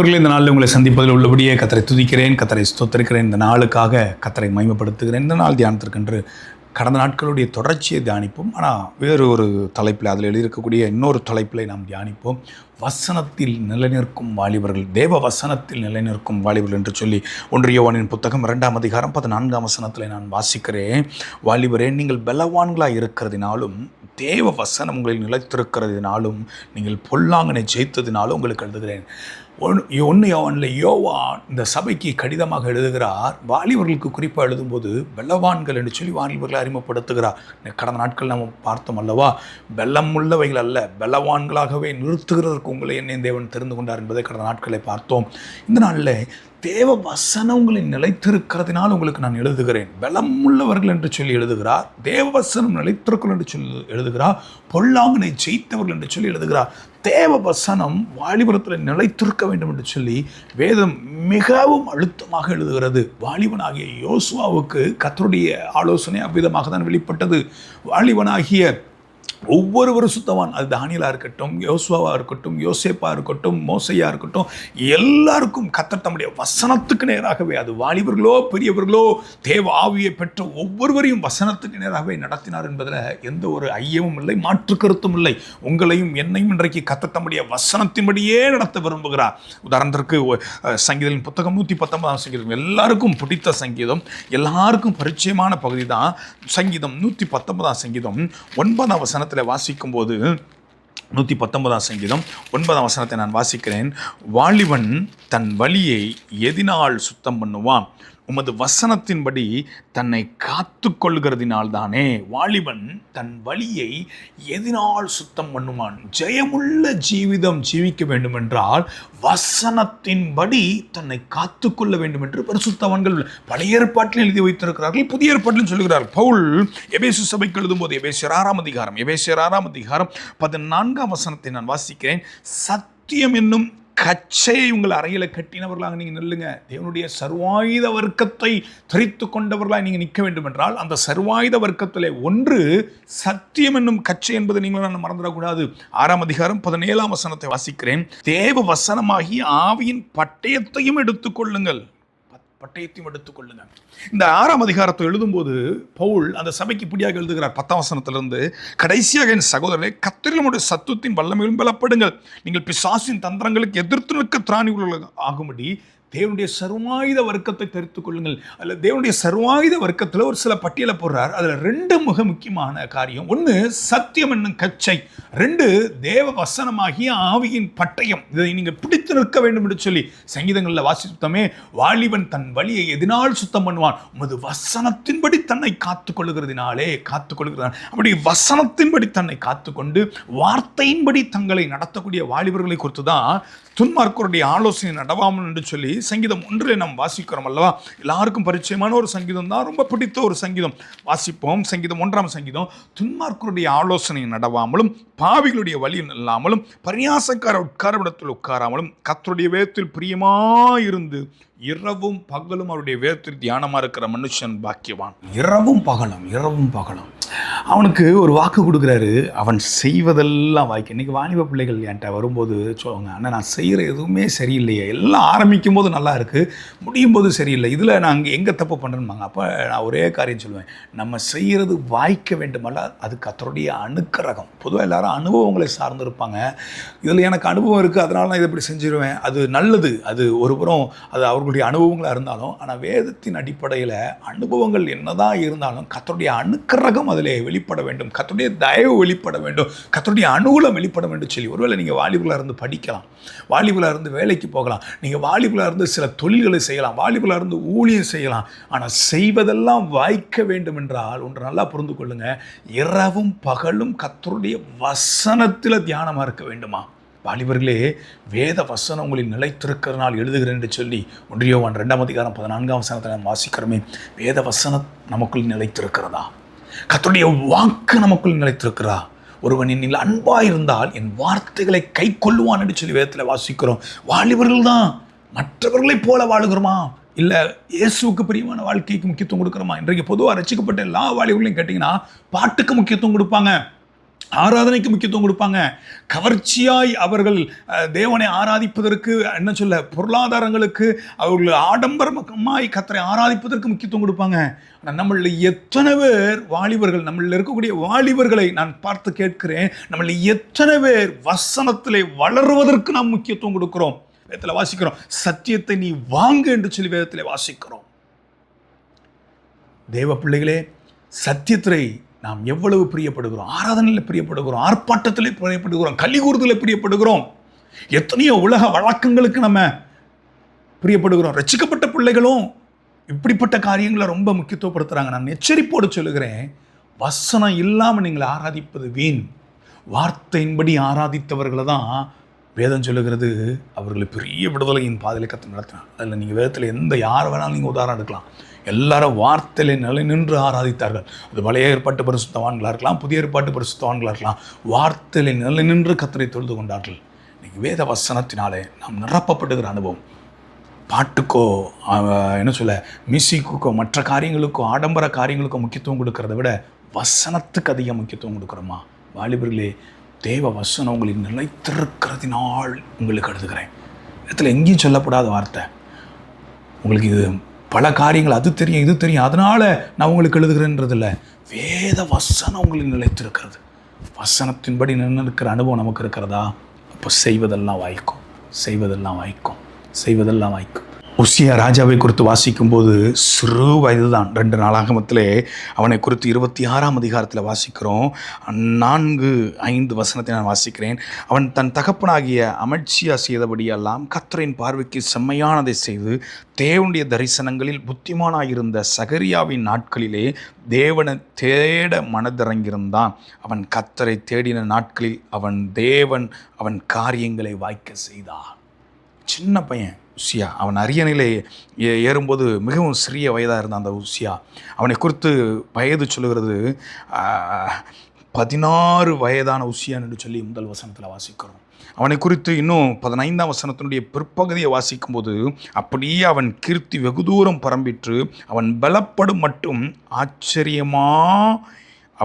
அன்புகளே, இந்த நாளில் உங்களை சந்திப்பதில் உள்ளபடியே கர்த்தரை துதிக்கிறேன், கர்த்தரை ஸ்தோத்திரிக்கிறேன். இந்த நாளுக்காக கர்த்தரை மகிமைப்படுத்துகிறேன். இந்த நாள் தியானத்திற்கென்று கடந்த நாட்களுடைய தொடர்ச்சியை தியானிப்போம். ஆனால் வேறு ஒரு தலைப்பில், அதில் எழுதியிருக்கக்கூடிய இன்னொரு தலைப்பில் நாம் தியானிப்போம். வசனத்தில் நிலைநிற்கும் வாலிபர்கள், தேவ வசனத்தில் நிலைநிற்கும் வாலிபர்கள் என்று சொல்லி 1 யோவானின் புத்தகம் 2ஆம் அதிகாரம் 14ஆம் வசனத்தில் நான் வாசிக்கிறேன். வாலிபரே, நீங்கள் பலவான்களாக இருக்கிறதினாலும் தேவ வசனம் உங்களில் நிலைத்திருக்கிறதினாலும் நீங்கள் பொல்லாங்கனை ஜெயித்ததினாலும் உங்களுக்கு எழுதுகிறேன். 1 யோவானில் யோவான் இந்த சபைக்கு கடிதமாக எழுதுகிறார். வாலிபர்களுக்கு குறிப்பாக எழுதும்போது பலவான்கள் என்று சொல்லி வாலிபர்களை அறிமுகப்படுத்துகிறார். கடந்த நாட்கள் நம்ம பார்த்தோம் அல்லவா, பலம் உள்ளவைகள் அல்ல, பலவான்களாகவே நிறுத்துகிறதற்கு உங்களை என்னை தேவன் தெரிந்து கொண்டார் என்பதை கடந்த நாட்களை பார்த்தோம். இந்த நாளில் தேவ வசனம் உங்களில் நிலைத்திருக்கிறதுனால் உங்களுக்கு நான் எழுதுகிறேன். பலம் உள்ளவர்கள் என்று சொல்லி எழுதுகிறார். தேவ வசனம் நிலைத்திருக்கள் என்று சொல்லி எழுதுகிறார். பொல்லாங்கனை ஜெயித்தவர்கள் என்று சொல்லி எழுதுகிறார். தேவ வசனம் வாலிபரத்தில் நிலைத்திருக்க வேண்டும் என்று சொல்லி வேதம் மிகவும் அழுத்தமாக எழுதுகிறது. வாலிபனாகிய யோசுவாவுக்கு கர்த்தருடைய ஆலோசனை அவ்விதமாக தான் வெளிப்பட்டது. வாலிபனாகிய ஒவ்வொருவரும் சுத்தவான், அது தானியேலா இருக்கட்டும், யோசுவாவாக இருக்கட்டும், யோசேப்பாக இருக்கட்டும், மோசையாக இருக்கட்டும், எல்லாருக்கும் கர்த்தர் தம்முடைய வசனத்துக்கு நேராகவே, அது வாலிபர்களோ பெரியவர்களோ தேவ ஆவியை பெற்ற ஒவ்வொருவரையும் வசனத்துக்கு நேராகவே நடத்தினார் என்பதில் எந்த ஒரு ஐயமும் இல்லை, மாற்று கருத்தும் இல்லை. உங்களையும் என்னையும் இன்றைக்கு கர்த்தர் தம்முடைய வசனத்தின்படியே நடத்த விரும்புகிறார். உதாரணத்திற்கு சங்கீதத்தின் புத்தகம் 119ஆம் சங்கீதம், எல்லாருக்கும் பிடித்த சங்கீதம், எல்லாருக்கும் பரிச்சயமான பகுதி தான் சங்கீதம். 119ஆம் சங்கீதம் 9ஆம் வசனத்தில் வாசிக்கும் போது, 119ஆம் சங்கீதம் 9ஆம் வசனத்தை நான் வாசிக்கிறேன். வாலிபன் தன் வழியை எதினால் சுத்தம் பண்ணுவான்? உமது வசனத்தின்படி தன்னை காத்து கொள்கிறதினால்தானே. வாலிபன் தன் வழியை எதினால் சுத்தம் பண்ணுவான்? ஜெயமுள்ள ஜீவிதம் ஜீவிக்க வேண்டுமென்றால் வசனத்தின்படி தன்னை காத்து கொள்ள வேண்டும் என்று பரிசுத்தவான்கள் பழைய ஏற்பாட்டில் எழுதி வைத்திருக்கிறார்கள், புதிய ஏற்பாட்டிலும் சொல்லுகிறார்கள். பவுல் எபேசு சபைக்கு எழுதும்போது எபேசியர் 6ஆம் அதிகாரம் 14ஆம் வசனத்தை நான் வாசிக்கிறேன். சத்தியம் என்னும் கச்சையை உங்கள் அறையில் கட்டினவர்களாக நீங்கள் நில்லுங்க. தேவனுடைய சர்வாயுத வர்க்கத்தை தரித்து கொண்டவர்களாக நீங்கள் நிற்க வேண்டும் என்றால் அந்த சர்வாயுத வர்க்கத்தில் ஒன்று சத்தியம் என்னும் கச்சை என்பதை நீங்கள் நான் மறந்துடக்கூடாது. 6ஆம் அதிகாரம் 17ஆம் வசனத்தை வாசிக்கிறேன். தேவ வசனமாகிய ஆவியின் பட்டயத்தையும் எடுத்துக்கொள்ளுங்கள். பட்டயத்தையும் எடுத்துக்கொள்ளுங்க. இந்த 6ஆம் அதிகாரத்தை எழுதும்போது பவுல் அந்த சபைக்கு இப்படியாக எழுதுகிறார். 10ஆம் வசனத்திலிருந்து கடைசியாக, என் சகோதரரை, கர்த்தருடைய சத்துவத்தின் வல்லமையிலும் பலப்படுங்கள். நீங்கள் பிசாசின் தந்திரங்களுக்கு எதிர்த்து நிற்க திராணிகள் ஆகும்படி தேவனுடைய சர்வாயுத வர்க்கத்தை தெரித்துக் கொள்ளுங்கள். அதில் தேவனுடைய சர்வாயுத வர்க்கத்தில் ஒரு சில பட்டியலை போடுறார். அதில் 2 மிக முக்கியமான காரியம். 1 சத்தியம் என்னும் கச்சை, 2 தேவ வசனமாகிய ஆவியின் பட்டயம். இதை நீங்கள் பிடித்து நிற்க வேண்டும் என்று சொல்லி சங்கீதங்களில் வாசித்தோமே. வாலிபன் தன் வழியை எதினால் சுத்தம் பண்ணுவான்? உமது வசனத்தின்படி தன்னை காத்து கொள்ளுகிறதினாலே. அப்படி வசனத்தின்படி தன்னை காத்துக்கொண்டு வார்த்தையின்படி தங்களை நடத்தக்கூடிய வாலிபர்களை குறித்து தான் துன்மார்க்கருடைய ஆலோசனை நடவாமல் என்று சொல்லி சங்கீதம் 1 நாம் வாசிக்கிறோம் அல்லவா. எல்லாருக்கும் பரிச்சயமான ஒரு சங்கீதம் தான், ரொம்ப பிடித்த ஒரு சங்கீதம். வாசிப்போம். சங்கீதம் 1ஆம் சங்கீதம். துன்மார்க்கருடைய ஆலோசனை நடவாமலும் பாவிகளுடைய வழியில் இல்லாமலும் பரியாசக்கார உட்காரவிடத்தில் உட்காராமலும் கர்த்தருடைய வேதத்தில் பிரியமாயிருந்து இரவும் பகலும் அவருடைய வேதத்தில் தியானமாக இருக்கிற மனுஷன் பாக்கியவான். இரவும் பகலும் அவனுக்கு ஒரு வாக்கு கொடுக்குறாரு, அவன் செய்வதெல்லாம் வாய்க்க. இன்றைக்கி வாலிப பிள்ளைகள் என்கிட்ட வரும்போது சொல்லுவாங்க, ஆனால் நான் செய்கிற எதுவுமே சரியில்லையே, எல்லாம் ஆரம்பிக்கும் போது நல்லா இருக்குது, முடியும் போது சரியில்லை, இதில் நாங்கள் எங்கே தப்பு பண்ணுறோம்பாங்க. அப்போ நான் ஒரே காரியம் சொல்லுவேன், நம்ம செய்கிறது வாய்க்க வேண்டுமல்ல, அது கர்த்தருடைய அனுக்கிரகம். பொதுவாக எல்லாரும் அனுபவங்களை சார்ந்திருப்பாங்க. இதில் எனக்கு அனுபவம் இருக்குது, அதனால நான் இதை இப்படி செஞ்சிருவேன், அது நல்லது, அது ஒரு புறம் அது அவர்களுடைய அனுபவங்களாக இருந்தாலும். ஆனால் வேதத்தின் அடிப்படையில் அனுபவங்கள் என்னதான் இருந்தாலும் கர்த்தருடைய அனுக்கிரகம் அதில் வெளிப்பட வேண்டும், கர்த்தருடைய தயவு வெளிப்பட வேண்டும், கர்த்தருடைய அனுகூலம் வெளிப்பட வேண்டும் சொல்லி. ஒருவேளை நீங்கள் வாலிபர்களாக இருந்து படிக்கலாம், வாலிபர்களாக இருந்து வேலைக்கு போகலாம், நீங்கள் வாலிபர்களாக இருந்து சில தொழில்களை செய்யலாம், வாலிபர்களாக இருந்து ஊழியம் செய்யலாம். ஆனால் செய்வதெல்லாம் வாய்க்க வேண்டும் என்றால் ஒன்று நல்லா புரிந்து கொள்ளுங்க, இரவும் பகலும் கர்த்தருடைய வசனத்தில் தியானமாக இருக்க வேண்டுமா? வாலிபர்களே, வேத வசனம் உங்களில் நிலைத்திருக்கிறனால் எழுதுகிறேன் என்று சொல்லி 1 யோவான் 2ஆம் அதிகாரம் 14ஆம் வசனத்தை நாம் வாசிக்கிறோமே. வேத வசனம் நமக்குள் நிலைத்திருக்கிறதா? கர்த்தருடைய வாக்கு நமக்குள் நிலைத்திருக்கிறா? ஒருவன் என்னில் அன்பாக இருந்தால் என் வார்த்தைகளை கை கொள்ளுவான் என்று சொல்லி வேதத்தில் வாசிக்கிறோம். வாலிபர்கள் தான் மற்றவர்களைப் போல வாழுகிறோமா? இல்லை இயேசுவுக்கு பிரியமான வாழ்க்கைக்கு முக்கியத்துவம் கொடுக்குறோமா? இன்றைக்கு பொதுவாக ரசிக்கப்பட்ட எல்லா வாலிபர்களையும் கேட்டிங்கன்னா பாட்டுக்கு முக்கியத்துவம் கொடுப்பாங்க. ஆராதனைக்கு முக்கியத்துவம் கொடுப்பாங்க. கவர்ச்சியாய் அவர்கள் தேவனை ஆராதிப்பதற்கு, என்ன சொல்ல, பொருளாதாரங்களுக்கு, அவர்கள் ஆடம்பரமாய் கர்த்தரை ஆராதிப்பதற்கு முக்கியத்துவம் கொடுப்பாங்க. ஆனால் நம்மள எத்தனை பேர் வாலிபர்கள், நம்மள இருக்கக்கூடிய வாலிபர்களை நான் பார்த்து கேட்கிறேன், நம்மள எத்தனை பேர் வசனத்திலே வளருவதற்கு நாம் முக்கியத்துவம் கொடுக்கிறோம்? வேதத்தில் வாசிக்கிறோம், சத்தியத்தை நீ வாங்கு என்று சொல்லி வேதத்திலே வாசிக்கிறோம். தேவ பிள்ளைகளே, சத்தியத்திலே நாம் எவ்வளவு பிரியப்படுகிறோம், ஆராதனையில் பிரியப்படுகிறோம், ஆர்ப்பாட்டத்திலே பிரியப்படுகிறோம், கலிகூறுதலில் பிரியப்படுகிறோம், எத்தனையோ உலக வழக்கங்களுக்கு நம்ம பிரியப்படுகிறோம். ரட்சிக்கப்பட்ட பிள்ளைகளும் இப்படிப்பட்ட காரியங்களை ரொம்ப முக்கியத்துவப்படுத்துகிறாங்க. நான் எச்சரிப்போடு சொல்லுகிறேன், வசனம் இல்லாமல் நீங்கள் ஆராதிப்பது வீண். வார்த்தையின்படி ஆராதித்தவர்களை தான் வேதம் சொல்லுகிறது அவர்களை பெரிய விடுதலையின் பாதையில கர்த்தர் நடத்தினார். அதில் நீங்கள் வேதத்தில் எந்த யாரை வேணாலும் நீங்கள் உதாரணம் எடுக்கலாம். எல்லாரும் வார்த்தையிலே நிலை நின்று ஆராதித்தார்கள். அது பழைய ஏற்பாட்டு பரிசுத்தவான்களாக இருக்கலாம், புதிய ஏற்பாட்டு பரிசுத்தவான்களாக இருக்கலாம். வார்த்தையிலே நிலை நின்று கர்த்தரை தொழுது கொண்டார்கள். இன்னைக்கு வேத வசனத்தினாலே நாம் நிரப்பப்படுகிற அனுபவம். பாட்டுக்கோ, என்ன சொல்ல, மியூசிக்குக்கோ, மற்ற காரியங்களுக்கோ, ஆடம்பர காரியங்களுக்கோ முக்கியத்துவம் கொடுக்கறத விட வசனத்துக்கு அதிக முக்கியத்துவம் கொடுக்குறோமா? வாலிபர்களே, தேவ வசனம் உங்களுக்கு நிலைத்திருக்கிறதினால் உங்களுக்கு எழுதுகிறேன். இடத்துல எங்கேயும் சொல்லப்படாத வார்த்தை. உங்களுக்கு இது பல காரியங்கள் அது தெரியும், இது தெரியும், அதனால் நான் உங்களுக்கு எழுதுகிறேன்றது இல்லை. வேத வசனம் உங்களுக்கு நிலைத்திருக்கிறது. வசனத்தின்படி நின்றுக்கிற அனுபவம் நமக்கு இருக்கிறதா? அப்போ செய்வதெல்லாம் வாய்க்கும், செய்வதெல்லாம் வாய்க்கும், செய்வதெல்லாம் வாய்க்கும். உசியா ராஜாவை குறித்து வாசிக்கும்போது சிறு வயது தான். 2 நாளாகமத்திலே அவனை குறித்து 26ஆம் அதிகாரத்தில் வாசிக்கிறோம். 4-5 வசனத்தை நான் வாசிக்கிறேன். அவன் தன் தகப்பனாகிய அமட்சியா செய்தபடியெல்லாம் கர்த்தரின் பார்வைக்கு செம்மையானதை செய்து தேவனுடைய தரிசனங்களில் புத்திமானாயிருந்த சகரியாவின் நாட்களிலே தேவனை தேட மனதிறங்கியிருந்தான். அவன் கர்த்தரை தேடின நாட்களில் தேவன் அவன் காரியங்களை வாய்க்க செய்தார். சின்ன பையன் உசியா. அவன் அரியணையிலே ஏறும்போது மிகவும் சிறிய வயதாக இருந்தான் அந்த உசியா. அவனை குறித்து வயது சொல்லுகிறது 16 வயதான உசியான் என்று சொல்லி முதல் வசனத்தில் வாசிக்கிறோம். அவனை குறித்து இன்னும் 15ஆம் வசனத்தினுடைய பிற்பகுதியை வாசிக்கும்போது அப்படியே அவன் கீர்த்தி வெகு தூரம் பரம்பிற்று. அவன் பலப்படும் மட்டும்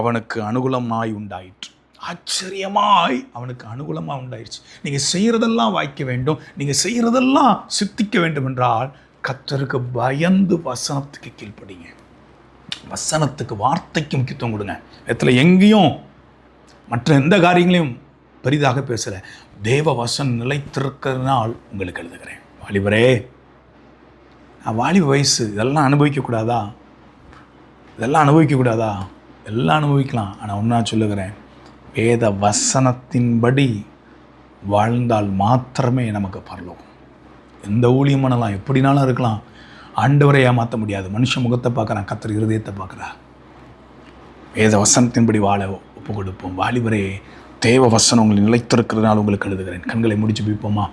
அவனுக்கு அனுகூலமாய் உண்டாயிற்று. ஆச்சரியமாய் அவனுக்கு அனுகூலமாக உண்டாயிடுச்சு. நீங்கள் செய்கிறதெல்லாம் வாய்க்க வேண்டும், நீங்கள் செய்கிறதெல்லாம் சித்திக்க வேண்டும் என்றால் கர்த்தருக்கு பயந்து வசனத்துக்கு கீழ்ப்படிங்க. வசனத்துக்கு, வார்த்தைக்கு முக்கியத்துவம் கொடுங்க. இடத்துல எங்கேயும் மற்ற எந்த காரியங்களையும் பெரிதாக பேசலை. தேவ வசனம் நிலைத்திருக்கிறதுனால் உங்களுக்கு எழுதுகிறேன். வாலிபரே, நான் வாலிப வயசு, இதெல்லாம் அனுபவிக்கக்கூடாதா? இதெல்லாம் அனுபவிக்கக்கூடாதா? எல்லாம் அனுபவிக்கலாம். ஆனால் ஒன்றா சொல்லுகிறேன், வேத வசனத்தின்படி வாழ்ந்தால் மாத்திரமே நமக்கு பரலோகம். எந்த ஊழியம் பண்ணலாம், எப்படினாலும் இருக்கலாம், ஆண்டவரை ஏமாற்ற முடியாது. மனுஷ முகத்தை பார்க்குறான், கர்த்தர் இருதயத்தை பார்க்குறா. வேத வசனத்தின்படி வாழ ஒப்பு கொடுப்போம். வாலிபரே, தேவ வசனம் உங்களை நிலைத்திருக்கிறதுனால உங்களுக்கு எழுதுகிறேன். கண்களை முடிச்சு பிடிப்போமா?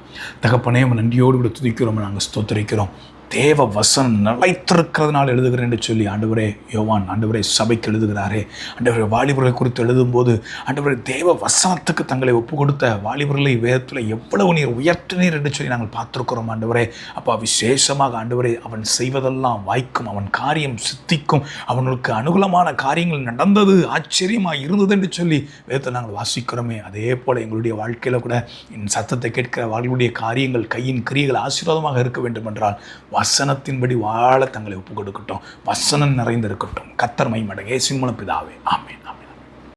தகப்பனே, நன்றியோடு கூட துதிக்கிறோம், நாங்கள் ஸ்தோத்திரிக்கிறோம். தேவ வசனம் நிலைத்திருக்கிறதுனால எழுதுகிறேன் என்று சொல்லி ஆண்டவரே, யோவான் ஆண்டவரே சபைக்கு எழுதுகிறாரே, ஆண்டவரே வாலிபர்களை குறித்து எழுதும்போது ஆண்டவரே தேவ வசனத்துக்கு தங்களை ஒப்பு கொடுத்த வாலிபர்களை வேதத்தில் எவ்வளவு நீர் உயர்த்தினீர் என்று சொல்லி நாங்கள் பார்த்துருக்கிறோம். ஆண்டவரே அப்பா, விசேஷமாக ஆண்டவரே அவன் செய்வதெல்லாம் வாய்க்கும், அவன் காரியம் சித்திக்கும், அவனுக்கு அனுகூலமான காரியங்கள் நடந்தது, ஆச்சரியமாக இருந்தது என்று சொல்லி வேதத்தில் நாங்கள் வாசிக்கிறோமே. அதே போல் எங்களுடைய வாழ்க்கையில் கூட என் சத்தத்தை கேட்கிற வாழ்க்கையுடைய காரியங்கள், கையின் கிரியைகள் ஆசீர்வாதமாக இருக்க வேண்டும் என்றால் வசனத்தின்படி வாழ தங்களை ஒப்பு கொடுக்கட்டும். வசனம் நிறைந்திருக்கட்டும். கர்த்தர் மகிமையடைய. இயேசுவின் மூலம் பிதாவே, ஆமென்.